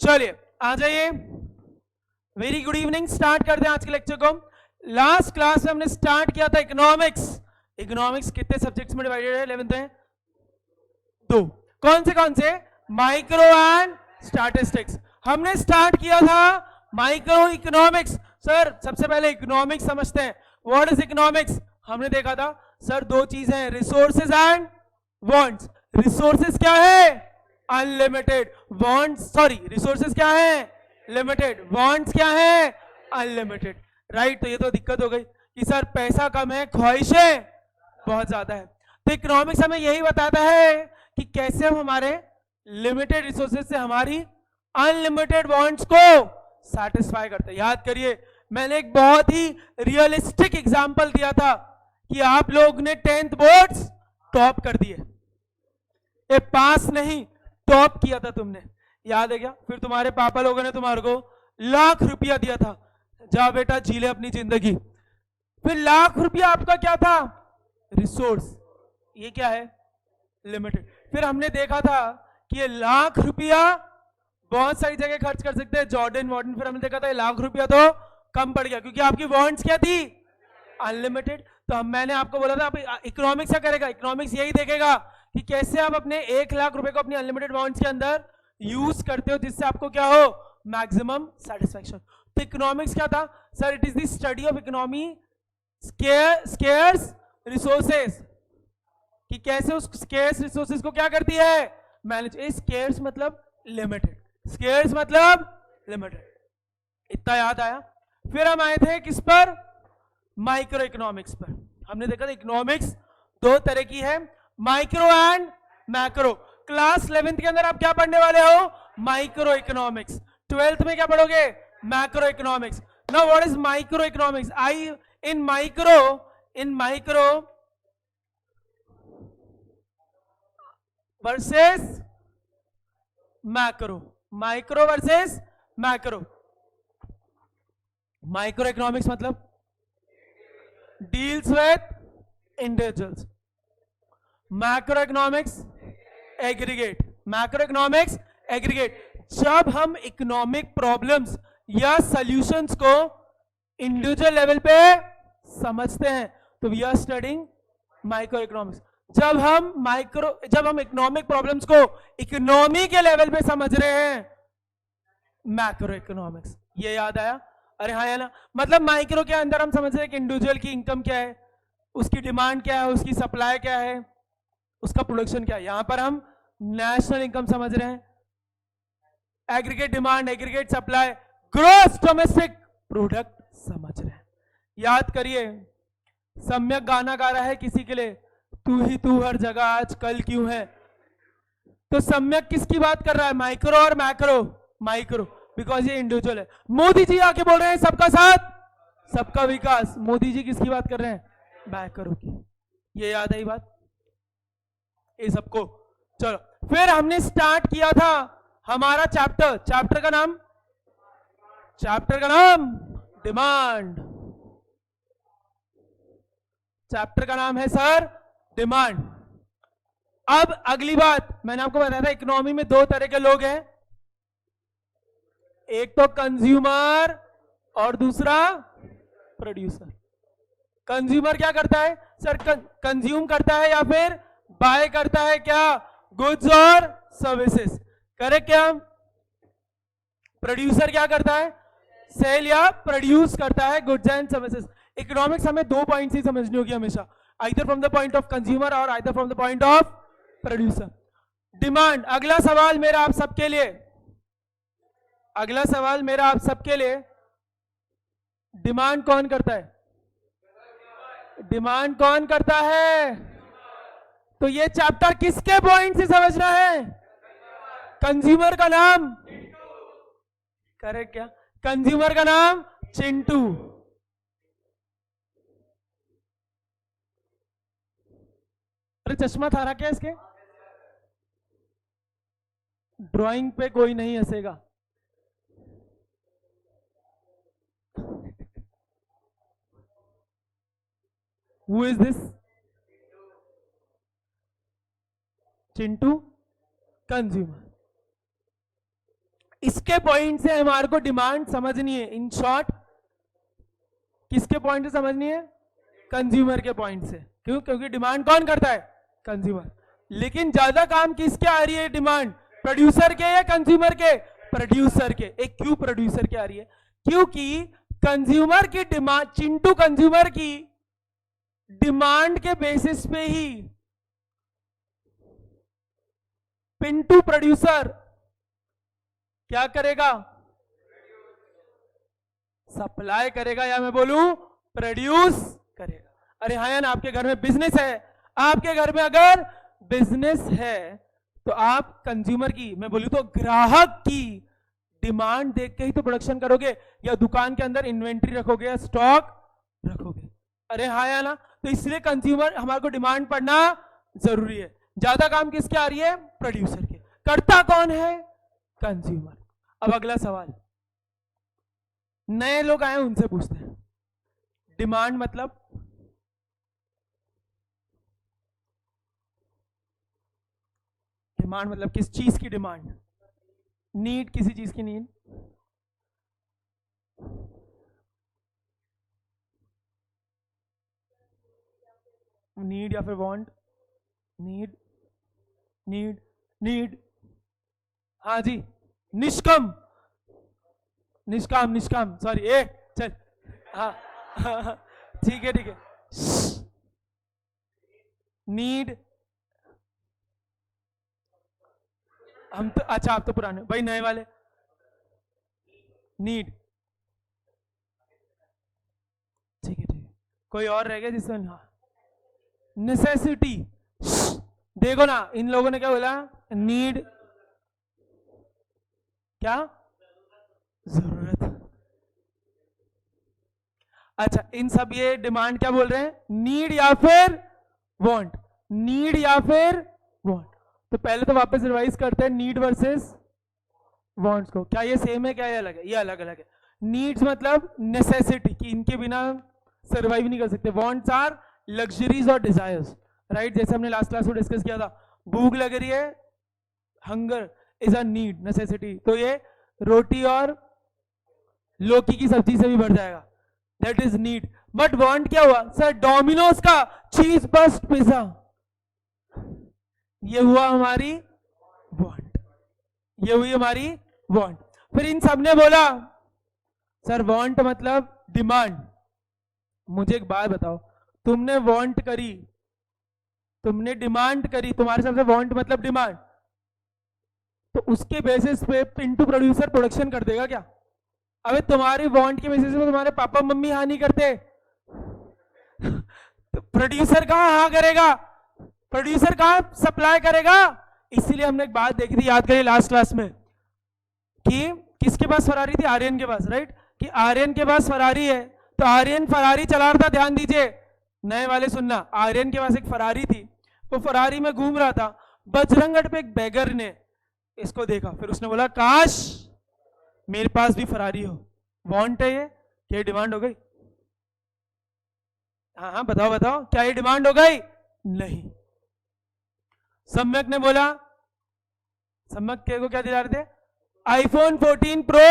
चलिए आ जाइए। Very good evening. Start करते हैं आज के लेक्चर को। लास्ट क्लास में हमने स्टार्ट किया था इकोनॉमिक्स। इकोनॉमिक्स कितने सब्जेक्ट्स में डिवाइडेड है 11th में? दो। कौन से? Micro and statistics. हमने स्टार्ट किया था माइक्रो इकोनॉमिक्स। सर सबसे पहले इकोनॉमिक्स समझते हैं। What is economics? हमने देखा था सर दो चीजें हैं, रिसोर्सेज एंड वांट्स। रिसोर्सेज क्या है? अनलिमिटेड। वांट्स रिसोर्सेज क्या है? लिमिटेड। वांट्स क्या है? अनलिमिटेड। राइट। तो ये तो दिक्कत हो गई कि सर पैसा कम है, ख्वाहिशें बहुत ज्यादा है। तो इकोनॉमिक्स हमें यही बताता है कि कैसे हम हमारे लिमिटेड रिसोर्सेज से हमारी अनलिमिटेड वांट्स को सैटिस्फाई करते हैं। याद करिए मैंने एक बहुत ही रियलिस्टिक एग्जांपल दिया था कि आप लोग ने 10th बोर्ड्स टॉप कर दिए। ये पास नहीं, टॉप किया था तुमने, याद है क्या? फिर तुम्हारे पापा लोगों ने तुम्हारे को लाख रुपया दिया था, जा बेटा जी ले अपनी जिंदगी। फिर लाख रुपया आपका क्या था? रिसोर्स। ये क्या है? लिमिटेड। फिर हमने देखा था कि ये लाख रुपया बहुत सारी जगह खर्च कर सकते हैं, जॉर्डन वॉर्डन। फिर हमने देखा था ये लाख रुपया तो कम पड़ गया क्योंकि आपकी वांट्स क्या थी? अनलिमिटेड। तो मैंने आपको बोला था आप इकोनॉमिक्स क्या करेगा? इकोनॉमिक्स यही देखेगा कि कैसे आप अपने 1 लाख रुपए को अपनी अनलिमिटेड वांट्स के अंदर यूज करते हो जिससे आपको क्या हो? Maximum satisfaction. तो इकोनॉमिक्स क्या था sir? It is the study of economy scarce resources, कि कैसे उस स्केयर्स रिसोर्सेस को क्या करती है? मैनेज। स्केयर्स मतलब लिमिटेड, स्केयर्स मतलब लिमिटेड। इतना याद आया? फिर हम आए थे किस पर? माइक्रो इकोनॉमिक्स पर। हमने देखा था इकोनॉमिक्स दो तरह की है, micro and macro. Class 11th के अंदर आप क्या पढ़ने वाले हो? Micro economics. 12th में क्या पढ़ोगे? Macro economics. Now what is micro economics? In micro versus macro. Micro versus macro. Micro economics मतलब deals with individuals. Macro economics aggregate. Macro economics aggregate. जब हम इकोनॉमिक प्रॉब्लम्स या सॉल्यूशंस को individual level पे समझते हैं तो we are studying micro economics. जब हम इकोनॉमिक प्रॉब्लम्स को इकोनॉमी के लेवल पे समझ रहे हैं, मैक्रो इकोनॉमिक्स। ये याद आया? अरे हाँ या ना? मतलब माइक्रो के अंदर हम समझ रहे हैं कि इंडिविजुअल की इनकम क्या है, उसकी डिमांड क्या है, उसकी सप्लाई क्या है, उसका प्रोडक्शन क्या है। यहां पर हम नेशनल इनकम समझ रहे हैं, aggregate demand, aggregate supply, gross domestic product समझ रहे हैं। याद करिए सम्यक गाना गा रहा है किसी के लिए, तू ही तू हर जगह आज कल क्यों है। तो सम्यक किसकी बात कर रहा है? माइक्रो और मैक्रो? माइक्रो, बिकॉज ये इंडिविजुअल है। मोदी जी आके बोल रहे हैं सबका साथ सबका विकास। मोदी जी किसकी बात कर रहे हैं? मैक्रो की। ये याद आई बात ये सबको? चलो फिर हमने स्टार्ट किया था हमारा चैप्टर का नाम डिमांड। चैप्टर का नाम है सर डिमांड। अब अगली बात मैंने आपको बताया था इकोनॉमी में दो तरह के लोग हैं, एक तो कंज्यूमर और दूसरा प्रोड्यूसर। कंज्यूमर क्या करता है सर? कंज्यूम करता है या फिर बाय करता है क्या? गुड्स और सर्विसेज। करेक्ट क्या? प्रोड्यूसर क्या करता है? सेल या प्रोड्यूस करता है गुड्स एंड सर्विसेज। इकोनॉमिक्स हमें दो पॉइंट ही समझनी होगी हमेशा, either from the point of consumer और either from the point of producer. Demand. अगला सवाल मेरा आप सबके लिए, डिमांड कौन करता है? डिमांड कौन करता है? तो ये चैप्टर किसके पॉइंट से समझना है? कंज्यूमर का नाम करेक्ट क्या? कंज्यूमर का नाम चिंटू। अरे चश्मा था रहा क्या इसके? ड्राइंग पे कोई नहीं हंसेगा। Who is this? Chintu consumer. इसके पॉइंट से हमारे को डिमांड समझनी है। इन शॉर्ट किसके पॉइंट से समझनी है? कंज्यूमर के पॉइंट से। क्यों? क्योंकि डिमांड कौन करता है? कंज्यूमर। लेकिन ज्यादा काम किसके आ रही है डिमांड? प्रोड्यूसर के या कंज्यूमर के? प्रोड्यूसर के। एक क्यों प्रोड्यूसर के आ रही है? क्योंकि कंज्यूमर की डिमांड, चिंटू कंज्यूमर की डिमांड के बेसिस पे ही पिंटू प्रोड्यूसर क्या करेगा? सप्लाई करेगा, या मैं बोलूं प्रोड्यूस करेगा। अरे हाँ यार, आपके घर में बिजनेस है, आपके घर में अगर बिजनेस है तो आप कंज्यूमर की, मैं बोलूं तो ग्राहक की डिमांड देख के ही तो प्रोडक्शन करोगे, या दुकान के अंदर इन्वेंट्री रखोगे या स्टॉक रखोगे। अरे हाँ या ना? तो इसलिए कंज्यूमर हमारे को डिमांड पढ़ना जरूरी है। ज्यादा काम किसके आ रही है? प्रोड्यूसर के। करता कौन है? कंज्यूमर। अब अगला सवाल, नए लोग आए उनसे पूछते हैं, डिमांड मतलब? डिमांड मतलब किस चीज की डिमांड? नीड, किसी चीज की नीड। नीड या फिर वांट? Need, need, need. हाँ जी, निष्कम, निष्काम, निष्काम, सॉरी, ए चल, हाँ ठीक है, ठीक है। नीड, हम तो, अच्छा आप तो पुराने भाई, नए वाले। नीड, ठीक है, ठीक है। कोई और रह गया जिसमें? हाँ, नेसेसिटी। देखो ना, इन लोगों ने क्या बोला? नीड, क्या? जरूरत। अच्छा, इन सब ये डिमांड क्या बोल रहे हैं? नीड या फिर वांट? नीड या फिर वांट? तो पहले तो वापस रिवाइज करते हैं, नीड वर्सेस वांट्स को। क्या ये सेम है, क्या ये अलग है? ये अलग अलग है। नीड्स मतलब नेसेसिटी, कि इनके बिना सर्वाइव नहीं कर सकते। वांट्स आर लग्जरीज और डिजायर्स, राइट? जैसे हमने लास्ट क्लास में डिस्कस किया था, भूख लग रही है, hunger is a need, necessity. तो ये रोटी और लौकी की सब्जी से भी बढ़ जाएगा, that is need. But want क्या हुआ सर? डोमिनोज का चीज बस्ट पिज्जा, ये हुआ हमारी वांट, ये हुई हमारी वांट। फिर इन सब ने बोला सर वांट मतलब डिमांड। मुझे एक बात बताओ, तुमने वांट करी, तुमने डिमांड करी, तुम्हारे हिसाब से वांट मतलब डिमांड, तो उसके बेसिस पे पिंटू प्रोड्यूसर प्रोडक्शन कर देगा क्या? अबे तुम्हारी वांट के बेसिस पे तुम्हारे पापा मम्मी हाँ नहीं करते तो प्रोड्यूसर कहां हाँ करेगा? प्रोड्यूसर कहां सप्लाई करेगा? इसीलिए हमने एक बात देखी थी, याद करिए लास्ट क्लास में, कि किसके पास फरारी थी? आर्यन के पास, राइट? कि आर्यन के पास फरारी है, तो आर्यन फरारी चला रहा था, ध्यान दीजिए नए वाले सुनना। आर्यन के पास एक फरारी थी, वो फरारी में घूम रहा था, बजरंगगढ़ पे एक बेगर ने इसको देखा, फिर उसने बोला काश मेरे पास भी फरारी हो। वांट है ये? क्या डिमांड हो गई? हाँ हाँ बताओ बताओ, क्या ये डिमांड हो गई? नहीं। सम्यक ने बोला, सम्यक को क्या दिला रहे थे? आईफोन 14 प्रो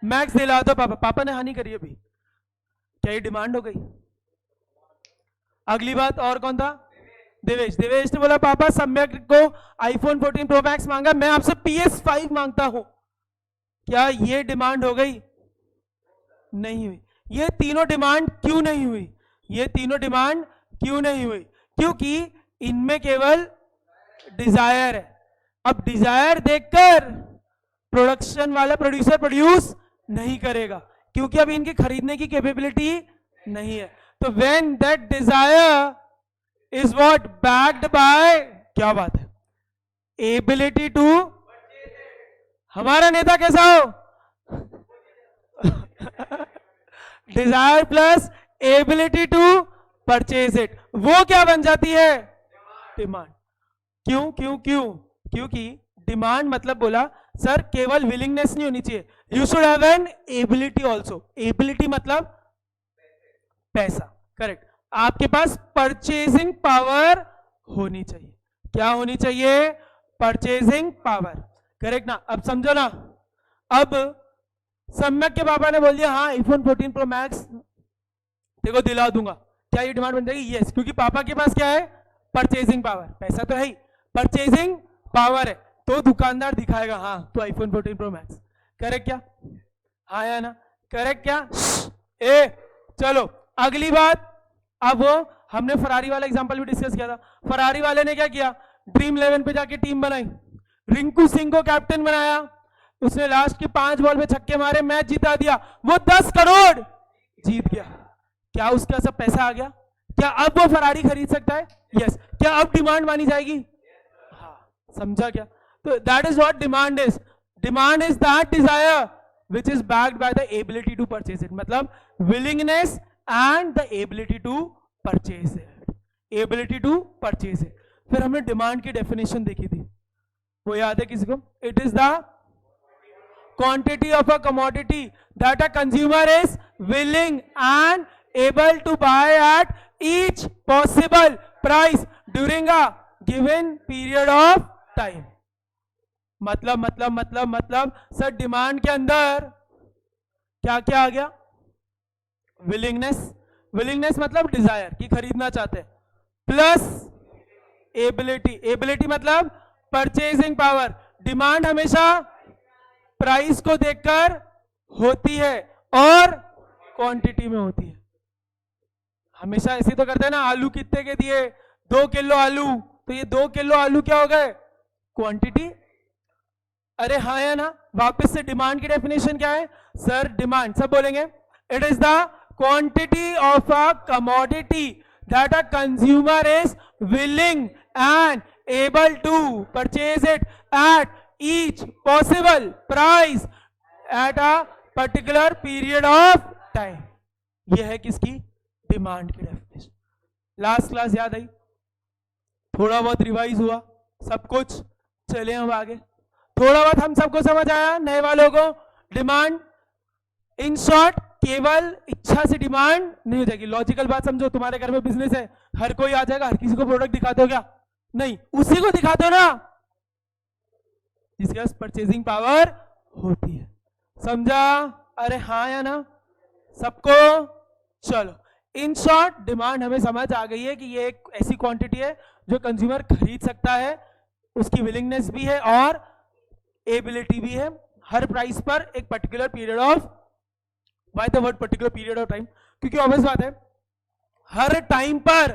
मैक्स दिला दो पापा, पापा ने हानि करी अभी, क्या ये डिमांड हो गई? अगली बात, और कौन था? देवेश। देवेश ने बोला पापा सम्यक को आईफोन 14 प्रो मैक्स मांगा, मैं आपसे PS5 मांगता हूं, क्या ये डिमांड हो गई? नहीं हुई। ये तीनों डिमांड क्यों नहीं हुई? ये तीनों डिमांड क्यों नहीं हुई? क्योंकि इनमें केवल डिजायर है। अब डिजायर देखकर प्रोडक्शन वाला प्रोड्यूसर प्रोड्यूस नहीं करेगा, क्योंकि अभी इनकी खरीदने की कैपेबिलिटी नहीं है। तो when that desire is what backed by, क्या बात है, एबिलिटी टू। हमारा नेता कैसा हो? Desire plus ability to purchase it, वो क्या बन जाती है? डिमांड। क्यों क्यों क्यों? क्योंकि डिमांड मतलब बोला सर केवल विलिंगनेस नहीं होनी चाहिए, you should have an ability also. Ability मतलब पैसा, करेक्ट। आपके पास परचेजिंग पावर होनी चाहिए। क्या होनी चाहिए? परचेजिंग पावर, करेक्ट ना? अब समझो ना, अब सम्यक के पापा ने बोल दिया हाँ आईफोन 14 प्रो मैक्स देखो दिला दूंगा, क्या ये डिमांड बन जाएगी? यस, क्योंकि पापा के पास क्या है? परचेजिंग पावर, पैसा तो है ही, परचेजिंग पावर है, तो दुकानदार दिखाएगा हाँ तो आईफोन 14 प्रो मैक्स। करेक्ट क्या? हाँ या ना? करेक्ट क्या? ए चलो अगली बात। अब वो हमने फरारी वाला एग्जांपल भी डिस्कस किया था। फरारी वाले ने क्या किया? ड्रीम 11 पे जाके टीम बनाई, रिंकू सिंह को कैप्टन बनाया, उसने लास्ट की 5 बॉल पे छक्के मारे, मैच जिता दिया, वो 10 करोड़ जीत गया। क्या उसका सब पैसा आ गया? क्या अब वो फरारी खरीद सकता है? यस। क्या अब डिमांड मानी जाएगी? हाँ, समझा क्या? तो that is what demand is. Demand is that Dzire which is backed by the ability to purchase it, मतलब willingness and the ability to purchase it, ability to purchase it। फिर हमने डिमांड की डेफिनेशन देखी थी, वो याद है किसी को? It is the quantity of a commodity that a consumer is willing and able to buy at each possible price during a given period of time। मतलब सर डिमांड के अंदर क्या क्या आ गया? विलिंगनेस, विलिंगनेस मतलब डिजायर कि खरीदना चाहते हैं, प्लस एबिलिटी, एबिलिटी मतलब परचेजिंग पावर। डिमांड हमेशा प्राइस को देखकर होती है और क्वांटिटी में होती है। हमेशा ऐसे तो करते हैं ना, आलू कितने के दिए? 2 किलो आलू, तो ये 2 किलो आलू क्या हो गए? क्वांटिटी। अरे हाँ या ना? वापस से डिमांड की डेफिनेशन क्या है सर? डिमांड सब बोलेंगे, it is the quantity of a commodity that a consumer is willing and able to purchase it at each possible price at a particular period of time. यह है किसकी? Demand की definition. Last class याद आई? थोड़ा बहुत revise हुआ सब कुछ? चले हम आगे। थोड़ा बहुत हम सबको समझ आया? नए वालों को डिमांड इन शॉर्ट केवल इच्छा से डिमांड नहीं हो जाएगी। लॉजिकल बात समझो, तुम्हारे घर में बिजनेस है, हर कोई आ जाएगा, हर किसी को प्रोडक्ट दिखाते हो क्या? नहीं, उसी को दिखाते हो ना जिसके पास परचेजिंग पावर होती है। समझा? अरे हाँ या ना सबको? चलो, इन शॉर्ट डिमांड हमें समझ आ गई है कि ये एक ऐसी क्वांटिटी है जो कंज्यूमर खरीद सकता है, उसकी विलिंगनेस भी है और एबिलिटी भी है, हर प्राइस पर एक particular period of, by the word particular period of time, क्योंकि ऑब्वियस बात है हर टाइम पर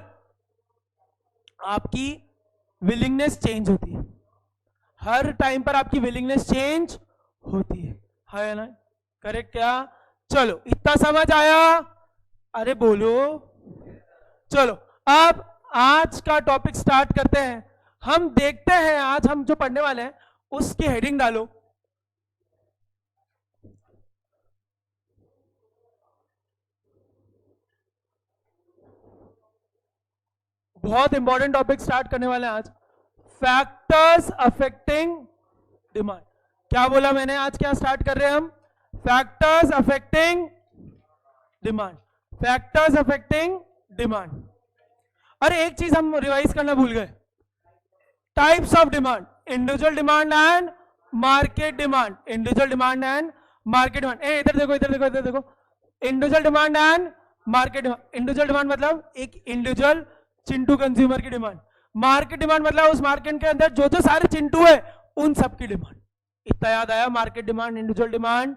आपकी विलिंगनेस चेंज होती है, हर टाइम पर आपकी विलिंगनेस चेंज होती है ना? करेक्ट क्या? चलो इतना समझ आया? अरे बोलो। चलो अब आज का टॉपिक स्टार्ट करते हैं। हम देखते हैं आज हम जो पढ़ने वाले हैं उसकी हेडिंग डालो। बहुत इंपॉर्टेंट टॉपिक स्टार्ट करने वाले हैं आज, फैक्टर्स अफेक्टिंग डिमांड। क्या बोला मैंने? आज क्या स्टार्ट कर रहे हैं हम? Factors affecting demand, factors affecting demand. अरे एक चीज हम रिवाइज करना भूल गए, types of demand, individual demand and market demand, individual demand and market demand. इधर देखो, इधर देखो, इधर देखो, individual demand and market demand. Individual demand मतलब एक इंडिविजुअल चिंटू कंज्यूमर की डिमांड, मार्केट डिमांड मतलब उस मार्केट के अंदर जो जो सारे चिंटू है उन सब की डिमांड। इतना याद आया? Market demand, individual demand.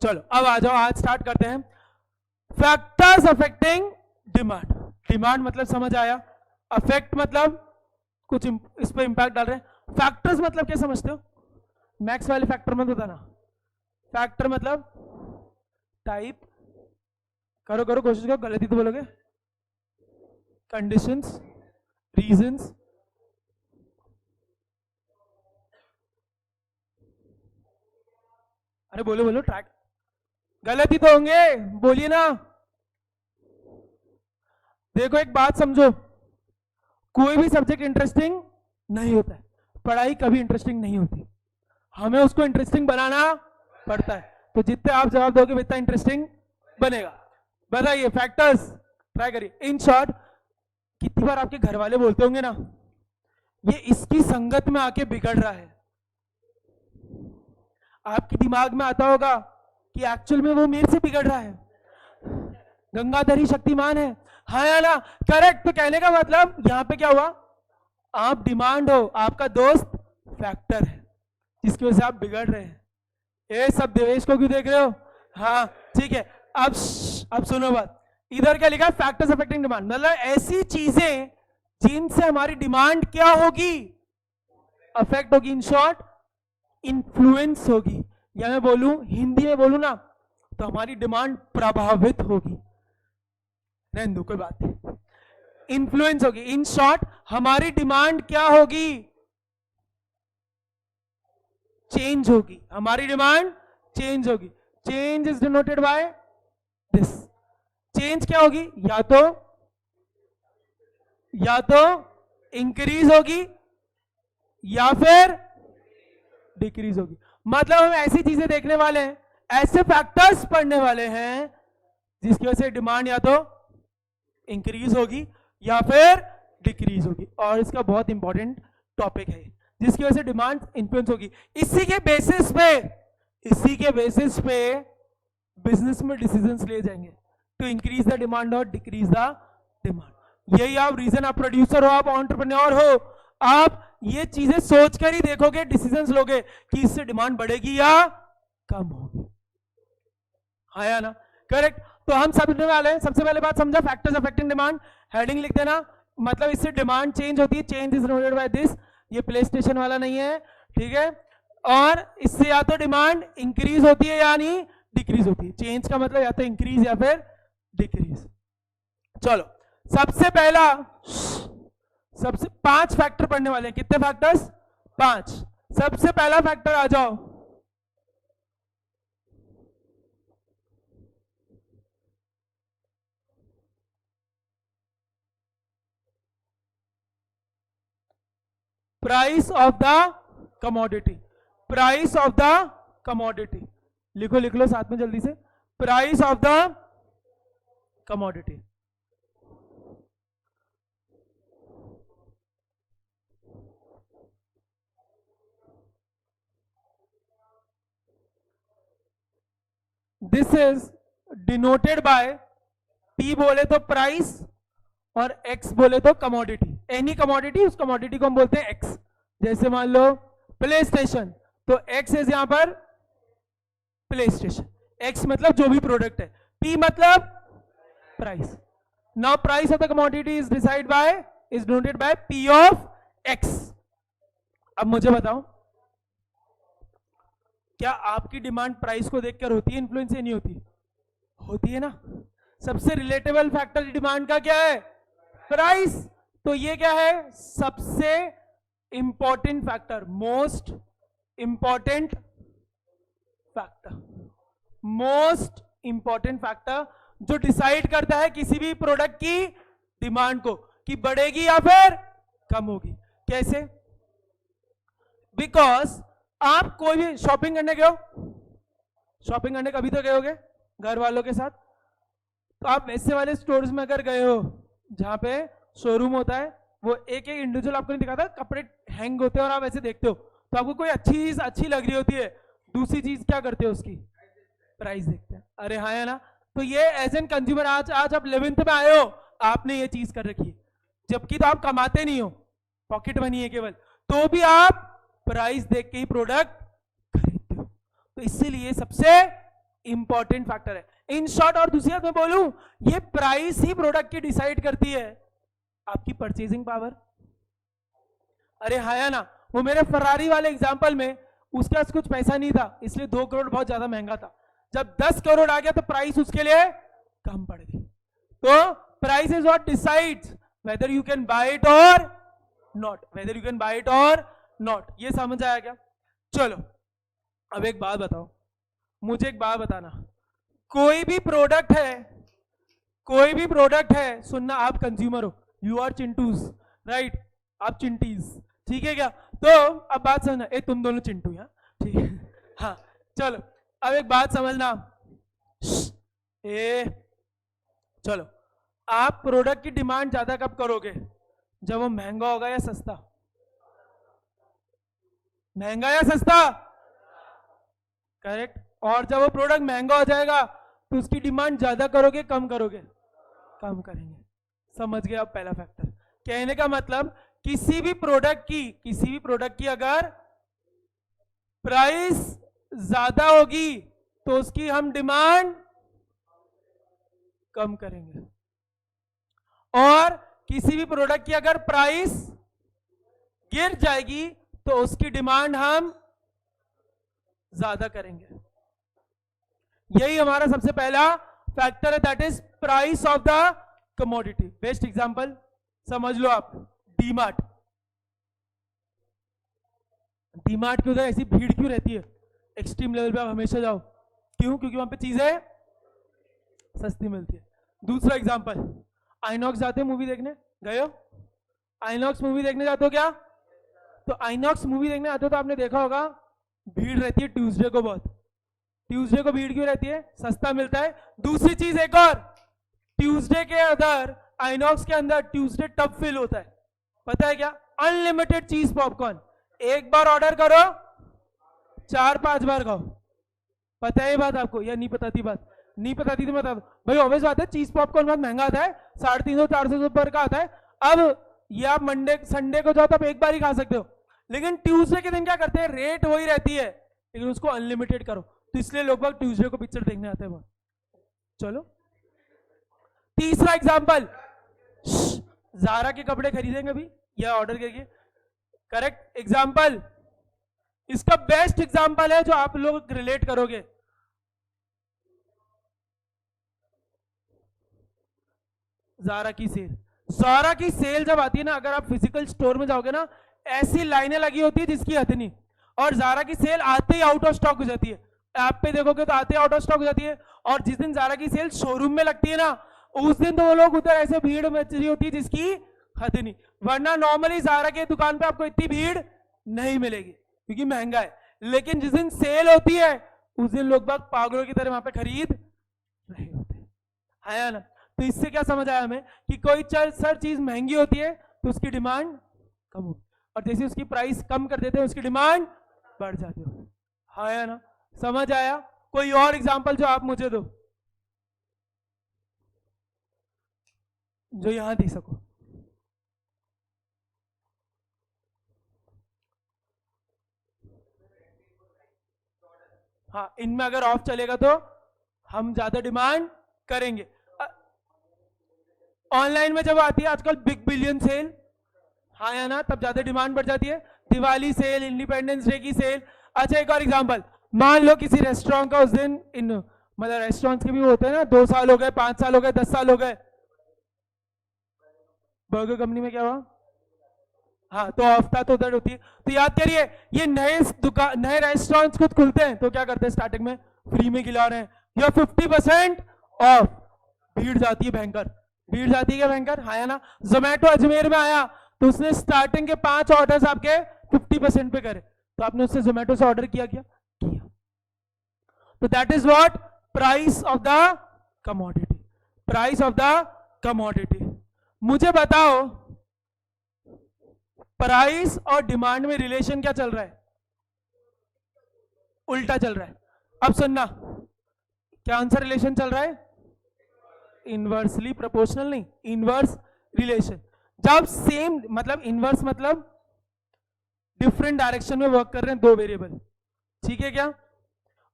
चलो अब आ जाओ, आज स्टार्ट करते हैं। फैक्टर्स अफेक्टिंग डिमांड, डिमांड मतलब समझ आया, अफेक्ट मतलब कुछ इस पर इंपैक्ट डाल रहे हैं, फैक्टर्स मतलब क्या समझते हो? मैक्स वाले फैक्टर मत बताना, फैक्टर मतलब टाइप, करो करो कोशिश करो, गलती तो बोलोगे, कंडीशंस, रीजंस, अरे बोलो बोलो, ट्रैक, गलती तो होंगे, बोलिए ना। देखो एक बात समझो, कोई भी सब्जेक्ट इंटरेस्टिंग नहीं होता है, पढ़ाई कभी इंटरेस्टिंग नहीं होती, हमें उसको इंटरेस्टिंग बनाना पड़ता है। तो जितने आप जवाब दोगे उतना इंटरेस्टिंग बनेगा। बताइए फैक्टर्स, ट्राई करिए। इन शॉर्ट, कितनी बार आपके घर वाले बोलते होंगे ना, ये इसकी संगत में आके बिगड़ रहा है, आपके दिमाग में आता होगा कि एक्चुअल में वो मेरे से बिगड़ रहा है, गंगाधर ही शक्तिमान है, हाँ या ना? करेक्ट। तो कहने का मतलब यहां पे क्या हुआ, आप डिमांड हो, आपका दोस्त फैक्टर है जिसकी वजह से आप बिगड़ रहे हैं। ये सब देवेश को क्यों देख रहे हो? हाँ ठीक है। अब सुनो बात, इधर क्या लिखा है, फैक्टर्स अफेक्टिंग डिमांड, मतलब ऐसी चीजें जिनसे हमारी डिमांड क्या होगी, अफेक्ट होगी, इन शॉर्ट इन्फ्लुएंस होगी, या मैं बोलूं हिंदी में बोलूं ना तो हमारी डिमांड प्रभावित होगी। नहीं दो कोई बात नहीं, इन्फ्लुएंस होगी। इन शॉर्ट हमारी डिमांड क्या होगी, चेंज होगी, हमारी डिमांड चेंज होगी। Change is denoted by this. Change क्या होगी, या तो इंक्रीज होगी या फिर डिक्रीज होगी। मतलब हम ऐसी चीजें देखने वाले हैं, ऐसे फैक्टर्स पढ़ने वाले हैं जिसकी वजह से डिमांड या तो इंक्रीज होगी या फिर डिक्रीज होगी। और इसका बहुत इंपॉर्टेंट टॉपिक है जिसकी वजह से डिमांड इन्फ्लुएंस होगी। इसी के बेसिस पे बिजनेस में डिसीजंस लिए जाएंगे टू इंक्रीज द डिमांड और डिक्रीज द डिमांड। यही आप रीजन, आप प्रोड्यूसर हो, आप एंटरप्रेन्योर हो, आप ये चीजें सोचकर ही देखोगे, डिसीजंस लोगे कि इससे डिमांड बढ़ेगी या कम होगी, हाँ या ना? करेक्ट। तो हम समझने वाले हैं, सबसे पहले बात समझा, फैक्टर्स अफेक्टिंग डिमांड, हेडिंग लिख देना, मतलब इससे डिमांड चेंज होती है, change is denoted by this. ये प्ले स्टेशन वाला नहीं है, ठीक है? और इससे या तो डिमांड इंक्रीज होती है या नहीं डिक्रीज होती है। चेंज का मतलब या तो इंक्रीज या फिर डिक्रीज। चलो सबसे 5 फैक्टर पढ़ने वाले हैं। कितने फैक्टर्स? 5। सबसे पहला फैक्टर आ जाओ, price of the commodity. Price of the commodity लिख लो साथ में जल्दी से, price of the commodity. This is denoted by, P बोले तो प्राइस और X बोले तो कमोडिटी। एनी कमोडिटी, उस कमोडिटी को हम बोलते हैं X। जैसे मान लो प्ले स्टेशन, तो X इज यहां पर प्ले स्टेशन, X मतलब जो भी प्रोडक्ट है, P मतलब price. Now price of the commodity is decide by, is denoted by P of X। अब मुझे बताओ, क्या आपकी डिमांड प्राइस को देखकर होती है इन्फ्लुएंस या नहीं होती? होती है ना। सबसे रिलेटेबल फैक्टर डिमांड का क्या है? प्राइस। तो ये क्या है? सबसे important factor, most important factor, most important factor जो डिसाइड करता है किसी भी प्रोडक्ट की डिमांड को कि बढ़ेगी या फिर कम होगी। कैसे? बिकॉज आप कोई भी शॉपिंग करने गए हो, शॉपिंग करने कभी तो गए होगे घर वालों के साथ, तो आप वैसे वाले स्टोर्स में अगर गए हो जहां पे शोरूम होता है, वो एक एक इंडिविजुअल आपको नहीं दिखाता, कपड़े हैंग होते हैं और आप ऐसे देखते हो, तो आपको कोई अच्छी चीज अच्छी लग रही होती है, दूसरी चीज क्या करते हो उसकी प्राइस देखते हैं। अरे हाँ या ना? तो ये एज एन कंज्यूमर आज आप 11th में आए हो, आपने ये चीज कर रखी है, जबकि तो आप कमाते नहीं हो, पॉकेट मनी है केवल, तो भी आप प्राइस देख के ही प्रोडक्ट खरीदते हो। तो इसीलिए सबसे इंपॉर्टेंट फैक्टर है। इन शॉर्ट और दूसरी बात मैं बोलूं, ये प्राइस ही प्रोडक्ट की डिसाइड करती है आपकी परचेजिंग पावर। अरे हाँ या ना? वो मेरे फरारी वाले एग्जांपल में उसके पास कुछ पैसा नहीं था, इसलिए 2 करोड़ बहुत ज्यादा महंगा था। जब 10 करोड़ आ गया तो प्राइस उसके लिए कम पड़ गई। तो price is what decides whether you can buy it और not, whether you can buy it और नॉट। ये समझ आया क्या? चलो अब एक बात बताओ, मुझे एक बात बताना, कोई भी प्रोडक्ट है, सुनना, आप कंज्यूमर हो, यू आर चिंटूज, राइट? आप चिंटीज, ठीक है क्या? तो अब बात समझना, तुम दोनों चिंटू हैं, ठीक है? हाँ चलो अब एक बात समझना, चलो आप प्रोडक्ट की डिमांड ज्यादा कब करोगे? जब वो महंगा होगा या सस्ता? महंगा या सस्ता? करेक्ट। और जब वो प्रोडक्ट महंगा हो जाएगा तो उसकी डिमांड ज्यादा करोगे कम करोगे? कम करेंगे। समझ गए आप पहला फैक्टर। कहने का मतलब किसी भी प्रोडक्ट की अगर प्राइस ज्यादा होगी तो उसकी हम डिमांड कम करेंगे, और किसी भी प्रोडक्ट की अगर प्राइस गिर जाएगी तो उसकी डिमांड हम ज्यादा करेंगे। यही हमारा सबसे पहला फैक्टर है, that is price of the commodity. Best example समझ लो आप, डीमार्ट। डीमार्ट के उधर ऐसी भीड़ क्यों रहती है? एक्सट्रीम लेवल पे आप हमेशा जाओ, क्यों? क्योंकि वहां पे चीजें सस्ती मिलती है। दूसरा एग्जांपल, आइनॉक्स जाते हो मूवी देखने? गए हो? आइनॉक्स मूवी देखने जाते हो क्या? तो आइनॉक्स मूवी देखने आते हो तो आपने देखा होगा भीड़ रहती है ट्यूसडे को बहुत। ट्यूसडे को भीड़ क्यों रहती है? सस्ता मिलता है। दूसरी चीज एक और, ट्यूसडे के अंदर, आइनॉक्स के अंदर ट्यूसडे टब फिल होता है। पता है क्या? अनलिमिटेड चीज पॉपकॉर्न, एक बार ऑर्डर करो 4-5 बार खाओ। पता है ये बात आपको या नहीं पता थी? बात नहीं पता थी तो बता दो भाई। ऑब्वियस बात है, चीज पॉपकॉर्न बहुत महंगा आता है, 350-400 पर का आता है। अब ये आप मंडे संडे को जाओ तो आप एक बार ही खा सकते हो, लेकिन ट्यूसडे के दिन क्या करते हैं? रेट वही रहती है लेकिन उसको अनलिमिटेड करो, तो इसलिए लोग बाग ट्यूसडे को पिक्चर देखने आते हैं बहुत। चलो तीसरा एग्जांपल, ज़ारा के कपड़े खरीदेंगे अभी या ऑर्डर करके? करेक्ट एग्जांपल, इसका बेस्ट एग्जांपल है जो आप लोग रिलेट करोगे। ज़ारा की सेल। ज़ारा की सेल जब आती है ना, अगर आप फिजिकल स्टोर में जाओगे ना, ऐसी लाइनें लगी होती है जिसकी हद नहीं। और ज़ारा की सेल आते ही आउट ऑफ स्टॉक हो जाती है। ऐप पे देखोगे तो आते ही आउट ऑफ स्टॉक हो जाती है। और जिस दिन ज़ारा की सेल शोरूम में लगती है ना, उस दिन तो वो लोग उधर ऐसे भीड़ मच रही होती है जिसकी हद नहीं। वरना नॉर्मली ज़ारा की दुकान पे आपको इतनी भीड़ नहीं मिलेगी क्योंकि महंगा है। लेकिन जिस दिन सेल होती है उस दिन लोग बाग पागलों की तरह वहां पे खरीद रहे होते हैं, है ना? तो इससे क्या समझ आया हमें कि कोई सर चीज महंगी होती है तो उसकी डिमांड कम होगी, और जैसे उसकी प्राइस कम कर देते हैं उसकी डिमांड बढ़ जाती है, है ना? समझ आया? कोई और एग्जांपल जो आप मुझे दो, जो यहां दे सको। हाँ, इनमें अगर ऑफ चलेगा तो हम ज्यादा डिमांड करेंगे। ऑनलाइन में जब आती है आजकल बिग बिलियन सेल, हाँ या ना, तब ज्यादा डिमांड बढ़ जाती है। दिवाली सेल, इंडिपेंडेंस डे की सेल। अच्छा एक और एग्जांपल, मान लो किसी रेस्टोरेंट का उस दिन मतलब रेस्टोरेंट्स के भी होते हैं ना, 2 साल हो गए, 5 साल हो गए, 10 साल हो गए। बर्गर कंपनी में क्या हुआ? हाँ, तो हफ्ता तो उधर होती है। तो याद करिए, ये नए रेस्टोरेंट्स खुद खुलते हैं तो क्या करते हैं? स्टार्टिंग में फ्री में खिला रहे हैं या 50% ऑफ। भीड़ जाती है भयंकर, भीड़ जाती है क्या भयंकर? हाँ या ना? जोमेटो अजमेर में आया तो उसने स्टार्टिंग के 5 ऑर्डर्स आपके 50% पे करे, तो आपने उससे जोमेटो से ऑर्डर किया? तो that is what? Price of the commodity. Price of the commodity. मुझे बताओ, प्राइस और डिमांड में रिलेशन क्या चल रहा है? उल्टा चल रहा है। अब सुनना, क्या आंसर रिलेशन चल रहा है? इनवर्सली प्रोपोर्शनल नहीं, इनवर्स रिलेशन। जब सेम, मतलब इनवर्स मतलब डिफरेंट डायरेक्शन में वर्क कर रहे हैं दो वेरिएबल, ठीक है क्या?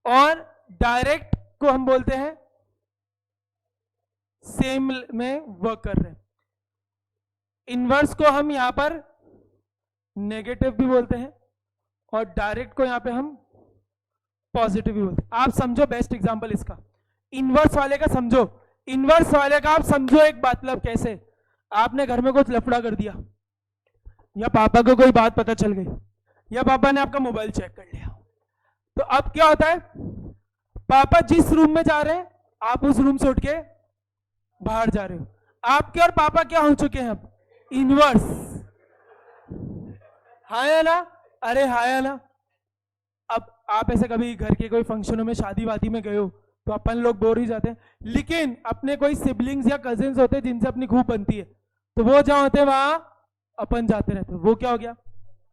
और डायरेक्ट को हम बोलते हैं सेम में वर्क कर रहे हैं। इनवर्स को हम यहां पर नेगेटिव भी बोलते हैं और डायरेक्ट को यहां पे हम पॉजिटिव भी बोलते हैं। आप समझो बेस्ट एग्जांपल इसका, इनवर्स वाले का समझो। इनवर्स वाले का आप समझो एक मतलब, कैसे? आपने घर में कुछ लफड़ा कर दिया, या पापा को कोई बात पता चल गई, या पापा ने आपका मोबाइल चेक कर लिया, तो अब क्या होता है? पापा जिस रूम में जा रहे हैं आप उस रूम से उठ के बाहर जा रहे हो। आपके और पापा क्या हो चुके हैं अब? इनवर्स। हाँ या ना? अरे हाँ या ना? अब आप ऐसे कभी घर के कोई फंक्शनों में, शादी वादी में गए हो तो अपन लोग बोर ही जाते हैं, लेकिन अपने कोई सिबलिंग्स या कजिन्स होते हैं जिनसे अपनी खूब बनती है, तो वो जहां होते हैं वहां अपन जाते रहते हैं। वो क्या हो गया?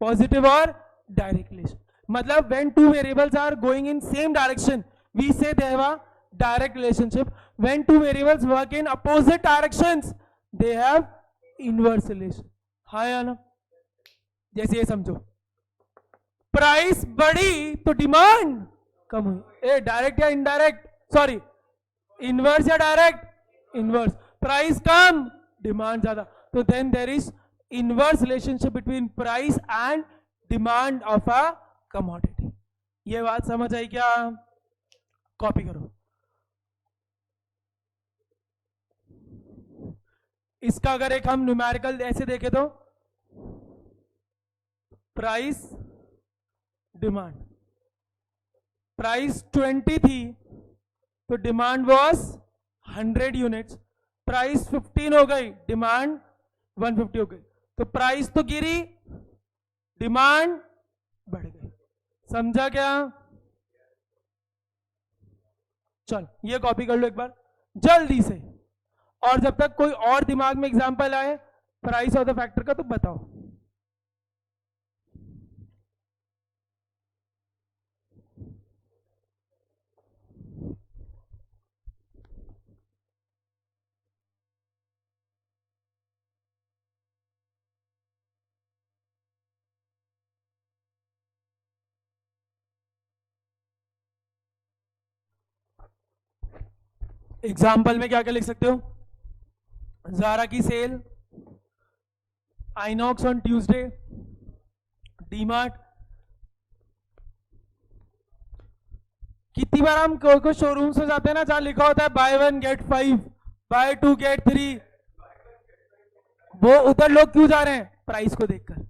पॉजिटिव और डायरेक्ट रिलेशन। मतलब when two variables are going in same direction, we say they have a direct relationship. When two variables work in opposite directions, they have inverse relation. हाँ या ना? जैसे ये समझो, प्राइस बढ़ी तो डिमांड कम हुई. ए डायरेक्ट या इनडायरेक्ट? सॉरी, इनवर्स या डायरेक्ट? इनवर्स. प्राइस कम, डिमांड ज्यादा. तो then there is inverse relationship between price and demand of a commodity. ये बात समझ आई क्या? कॉपी करो. इसका अगर एक हम न्यूमेरिकल ऐसे देखें तो प्राइस डिमांड, प्राइस 20 थी तो डिमांड वाज 100 यूनिट्स. प्राइस 15 हो गई, डिमांड 150 हो गई. तो प्राइस तो गिरी, डिमांड बढ़ गई. समझा क्या? चल ये कॉपी कर लो एक बार जल्दी से. और जब तक कोई और दिमाग में एग्जांपल आए प्राइस ऑफ द फैक्टर का तो बताओ. एग्जाम्पल में क्या क्या लिख सकते हो? ज़ारा की sale, Inox on Tuesday, DMart. कितनी बार हम कोई शोरूम से जाते हैं ना जहां लिखा होता है बाय 1 गेट 5, बाय 2 गेट 3, वो उधर लोग क्यों जा रहे हैं? प्राइस को देखकर.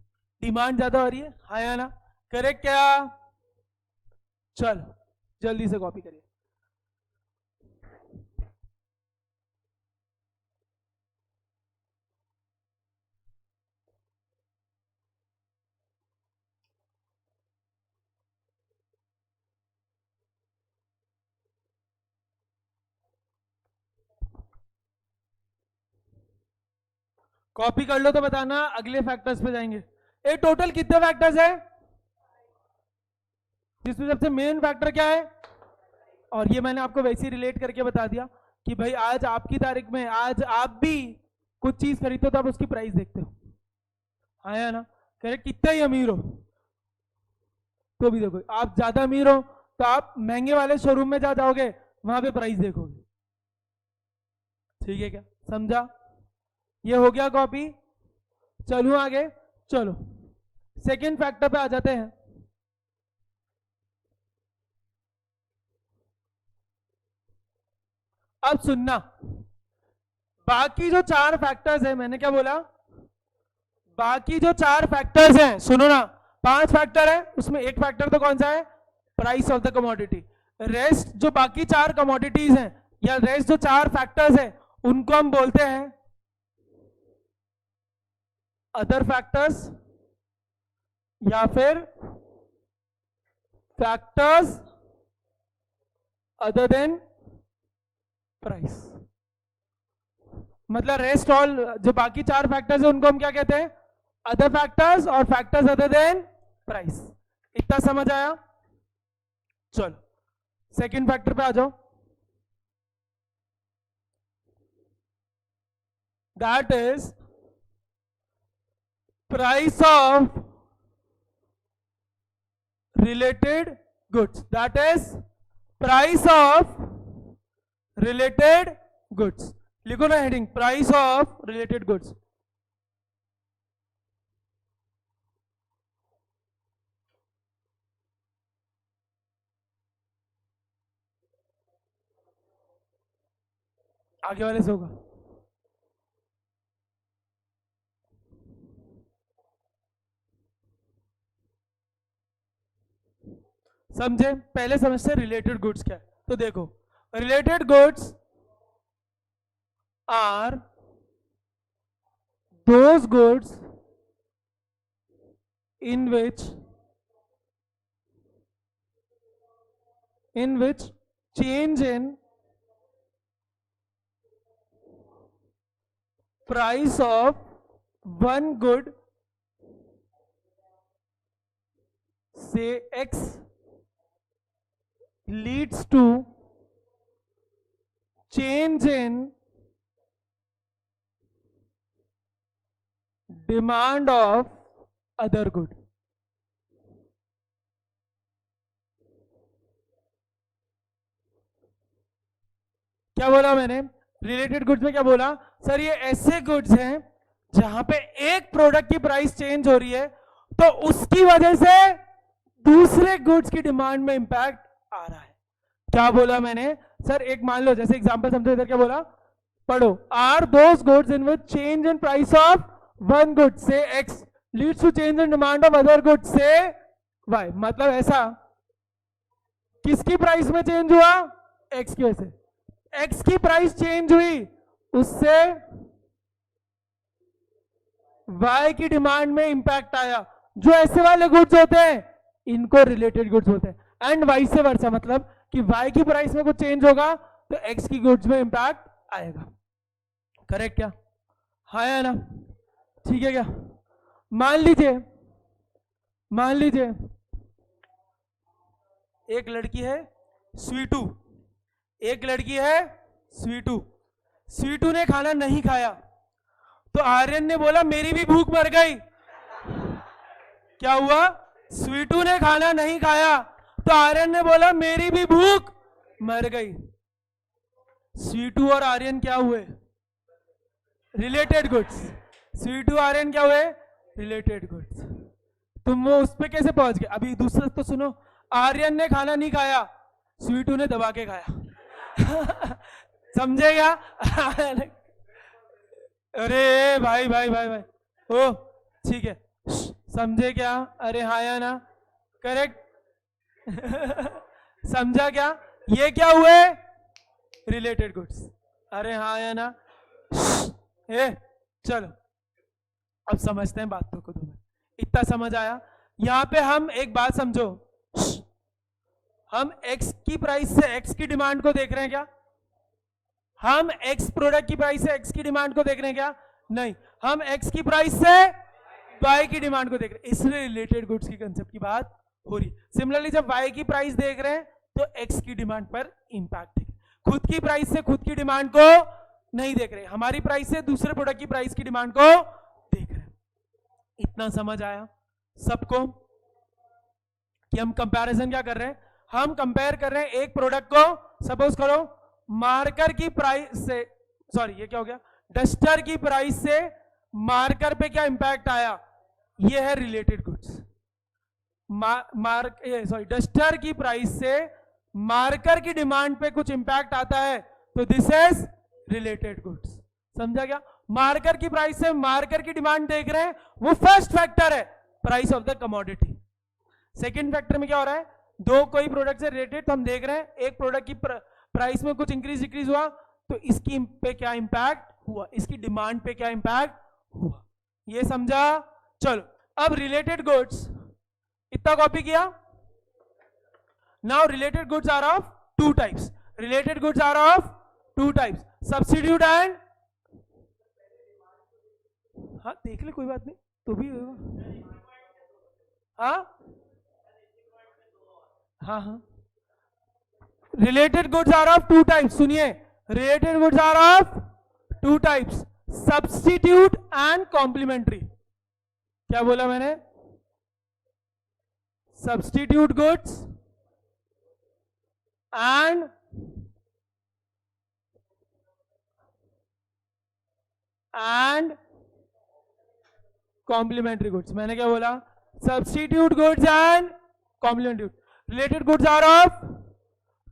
डिमांड ज्यादा हो रही है. हाँ या ना? करेक्ट क्या? चल जल्दी से कॉपी करिए. कॉपी कर लो तो बताना, अगले फैक्टर्स पे जाएंगे. ए टोटल कितने फैक्टर्स है जिसमें सबसे मेन फैक्टर क्या है? और ये मैंने आपको वैसे ही रिलेट करके बता दिया कि भाई आज आपकी तारीख में आज आप भी कुछ चीज खरीदते हो तो आप उसकी प्राइस देखते हो. हाँ या ना? करेक्ट. कितना ही अमीर हो तो भी देखो, आप ज्यादा अमीर हो तो आप महंगे वाले शोरूम में जा जाओगे, वहां पे प्राइस देखोगे. ठीक है क्या? समझा? ये हो गया कॉपी. चलूं आगे. चलो सेकेंड फैक्टर पे आ जाते हैं. अब सुनना, बाकी जो 4 फैक्टर्स हैं, मैंने क्या बोला? बाकी जो 4 फैक्टर्स हैं, सुनो ना, 5 फैक्टर है, उसमें एक फैक्टर तो कौन सा है? Price of the commodity. Rest जो बाकी 4 कमोडिटीज हैं या रेस्ट जो 4 फैक्टर्स हैं उनको हम बोलते हैं अदर फैक्टर्स या फिर फैक्टर्स अदर देन प्राइस. मतलब रेस्ट ऑल जो बाकी 4 फैक्टर्स है उनको हम क्या कहते हैं? अदर फैक्टर्स और फैक्टर्स अदर देन प्राइस. इतना समझ आया? चलो सेकंड फैक्टर पे आ जाओ. That is price of related goods. That is price of related goods. लिखो ना heading, price of related goods. आगे वाले से होगा. समझे? पहले समझते रिलेटेड गुड्स क्या है. तो देखो, related goods are those goods in which change in price of one good से x leads to change in demand of other good. क्या बोला मैंने? रिलेटेड गुड्स में क्या बोला सर? ये ऐसे गुड्स हैं जहां पे एक प्रोडक्ट की प्राइस चेंज हो रही है तो उसकी वजह से दूसरे गुड्स की डिमांड में इंपैक्ट आ रहा है। क्या बोला मैंने सर? एक मान लो, जैसे एग्जांपल समझो, इधर क्या बोला, पढ़ो, are those goods in which change in price of one good say X leads to change in demand of other good say Y. मतलब ऐसा, किसकी प्राइस में चेंज हुआ? एक्स की वजह से। एक्स की प्राइस चेंज हुई, उससे वाई की डिमांड में इंपैक्ट आया। जो ऐसे वाले गुड्स होते हैं इनको रिलेटेड गुड्स होते हैं, एंड वाइस वर्सा, मतलब कि वाई की प्राइस में कुछ चेंज होगा तो एक्स की गुड्स में इंपैक्ट आएगा। करेक्ट क्या? हाँ या ना? ठीक है क्या? मान लीजिए एक लड़की है स्वीटू, एक लड़की है स्वीटू। स्वीटू ने खाना नहीं खाया तो आर्यन ने बोला मेरी भी भूख मर गई। क्या हुआ? स्वीटू ने खाना नहीं खाया तो आर्यन ने बोला मेरी भी भूख मर गई। स्वीटू और आर्यन क्या हुए? Related goods. स्वीटू आर्यन क्या हुए? Related goods. तुम वो उस पे कैसे पहुंच गए? अभी दूसरा तो सुनो, आर्यन ने खाना नहीं खाया, स्वीटू ने दबा के खाया। समझेगा? अरे भाई भाई भाई भाई, ओ ठीक है, समझे क्या? अरे हाँ या ना? करेक्ट। समझा क्या? ये क्या हुए? Related goods. अरे हाँ या ना? चलो अब समझते हैं बातों को। तुम्हें इतना समझ आया? यहां पे हम एक बात समझो, हम x की प्राइस से x की डिमांड को देख रहे हैं क्या? हम x प्रोडक्ट की प्राइस से x की डिमांड को देख रहे हैं क्या? नहीं, हम x की प्राइस से y की डिमांड को देख रहे हैं। इसलिए रिलेटेड गुड्स की कंसेप्ट की बात हो रही है। सिमिलरली जब y की प्राइस देख रहे हैं तो x की डिमांड पर इंपैक्ट देख रहे हैं। खुद की प्राइस से खुद की डिमांड को नहीं देख रहे, हमारी प्राइस से दूसरे प्रोडक्ट की प्राइस की डिमांड को देख रहे हैं। इतना समझ आया सबको कि हम कंपैरिजन क्या कर रहे हैं? हम कंपेयर कर रहे हैं एक प्रोडक्ट को, सपोज करो मार्कर की प्राइस से, सॉरी ये क्या हो गया, डस्टर की प्राइस से मार्कर पे क्या इंपैक्ट आया, ये है रिलेटेड गुड्स। डस्टर की प्राइस से मार्कर की डिमांड पे कुछ इंपैक्ट आता है तो दिस इज रिलेटेड गुड्स। समझा क्या? मार्कर की प्राइस से मार्कर की डिमांड देख रहे हैं, वो फर्स्ट फैक्टर है, price of the commodity. Second factor में क्या हो रहा है? दो कोई प्रोडक्ट से रिलेटेड तो हम देख रहे हैं एक प्रोडक्ट की प्राइस में कुछ इंक्रीज डिक्रीज हुआ तो इसकी पे क्या इंपैक्ट हुआ, इसकी डिमांड पे क्या इंपैक्ट हुआ। ये समझा? चलो अब रिलेटेड गुड्स इतना कॉपी किया। Now related goods are of two types. Related goods are of two types, substitute and, हाँ देख ले कोई बात नहीं तो भी, हाँ हाँ related goods are of two types. सुनिए, related goods are of two types, substitute and complementary. क्या बोला मैंने? Substitute goods and complementary goods. मैंने क्या बोला? Substitute goods and complementary. Related goods are of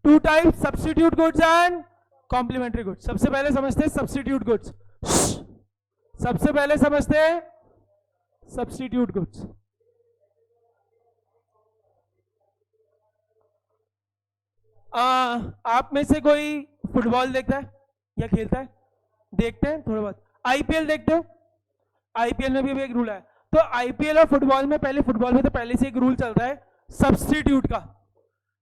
two types, substitute goods and complementary goods. सबसे पहले समझते हैं सब्स्टिट्यूट गुड्स। सबसे पहले समझते हैं सब्स्टिट्यूट गुड्स। आप में से कोई फुटबॉल देखता है या खेलता है? देखते हैं थोड़ा बहुत। आईपीएल देखते हो? आईपीएल में भी एक रूल है। तो आईपीएल और फुटबॉल में, पहले फुटबॉल में तो पहले से एक रूल चलता है सब्स्टिट्यूट का।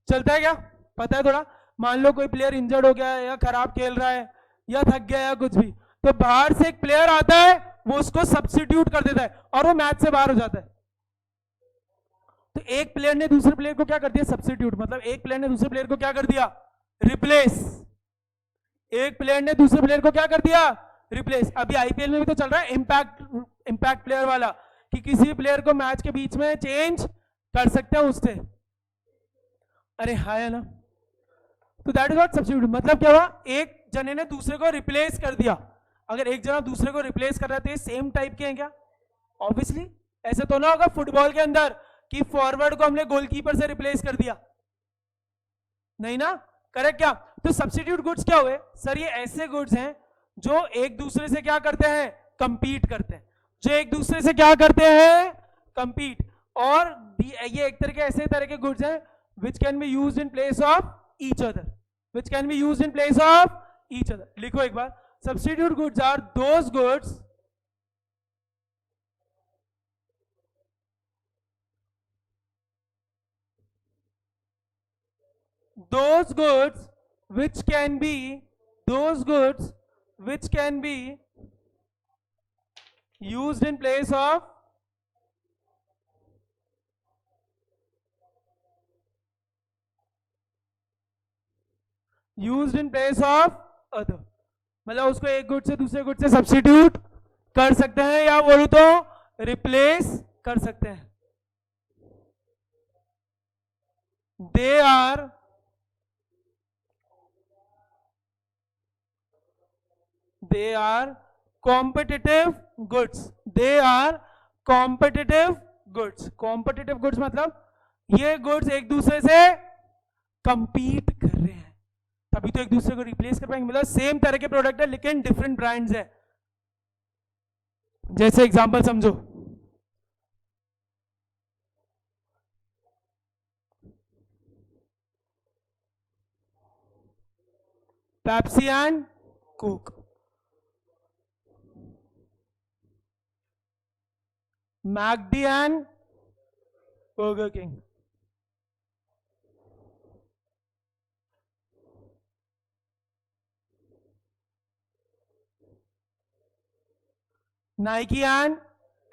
चलता है क्या? पता है थोड़ा? मान लो कोई प्लेयर इंजर्ड हो गया है या खराब खेल रहा है या थक गया या कुछ भी, तो बाहर से एक प्लेयर आता है, वो उसको सब्स्टिट्यूट कर देता है और वो मैच से बाहर हो जाता है। तो एक प्लेयर ने दूसरे प्लेयर को क्या कर दिया, सब्स्टिट्यूट, मतलब एक प्लेयर ने दूसरे प्लेयर को क्या कर दिया, रिप्लेस। एक प्लेयर ने दूसरे प्लेयर को क्या कर दिया, रिप्लेस। अभी आईपीएल में भी तो चल रहा है इम्पैक्ट प्लेयर वाला, कि किसी प्लेयर को मैच के बीच में चेंज कर सकते हैं उससे। अरे हाँ है ना, तो दैट इज व्हाट सब्स्टिट्यूट। मतलब क्या हुआ, एक जने ने दूसरे को रिप्लेस कर दिया। अगर एक जना दूसरे को रिप्लेस कर रहा है तो ये सेम टाइप के हैं क्या, ऑब्वियसली ऐसे तो ना होगा फुटबॉल के अंदर कि फॉरवर्ड को हमने गोलकीपर से रिप्लेस कर दिया, नहीं ना, करेक्ट क्या। तो सब्स्टिट्यूट गुड्स क्या हुए सर, ये ऐसे गुड्स हैं जो एक दूसरे से क्या करते हैं, कंपीट करते हैं, जो एक दूसरे से क्या करते हैं, कंपीट। और ये एक तरह के ऐसे तरह के गुड्स हैं which can be used in place of each other, which can be used in place of each other। लिखो एक बार, substitute goods are those goods which can be used in place of other। मतलब उसको एक good से दूसरे good से substitute कर सकते हैं, या बोलूं तो रिप्लेस कर सकते हैं। They are competitive goods, they are competitive goods. Competitive goods मतलब ये गुड्स एक दूसरे से कंपीट कर रहे हैं, तभी तो एक दूसरे को रिप्लेस कर पाएंगे। मतलब सेम तरह के प्रोडक्ट है लेकिन डिफरेंट ब्रांड्स है। जैसे एग्जांपल समझो, Pepsi and Coke, McD and burger King, Nike and